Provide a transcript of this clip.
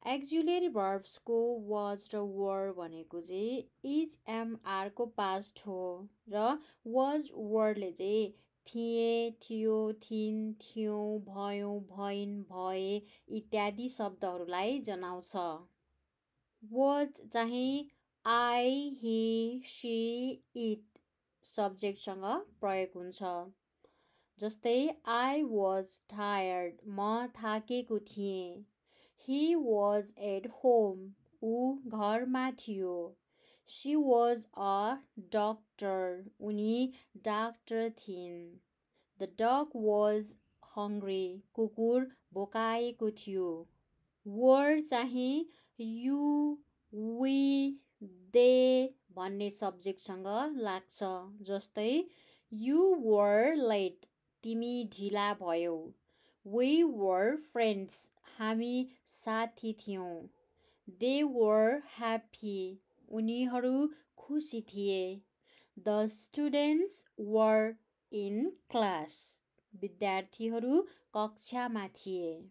एक्जुलेरी भर्ब्सको was र वर भनेको चाहिँ इचएमआरको पास्ट हो र वाज वर्डले चाहिँ थिए, थियो, थिइन्, थियौँ, भयौँ, भइन्, भए इत्यादि शब्दहरूलाई जनाउँछ। वाज चाहिँ आई, हि, सी, इट सब्जेक्टसँग प्रयोग हुन्छ। जस्तै आई वाज टायर्ड, म थाकेको थिएँ। ही वाज एट होम, ऊ घरमा थियो। सी वाज अ डक्टर, उनी डाक्टर थिइन्। द डग वाज हङ्ग्री, कुकुर भोकाएको थियो। वर चाहिँ यु, वी, दे भन्ने सब्जेक्टसँग लाग्छ। जस्तै यु वर लेट, तिमी ढिला भयौ। वी वर फ्रेन्ड्स, हामी साथी थियौँ। दे वर ह्याप्पी, उनीहरू खुसी थिए। The students were in class, विद्यार्थीहरू कक्षामा थिए।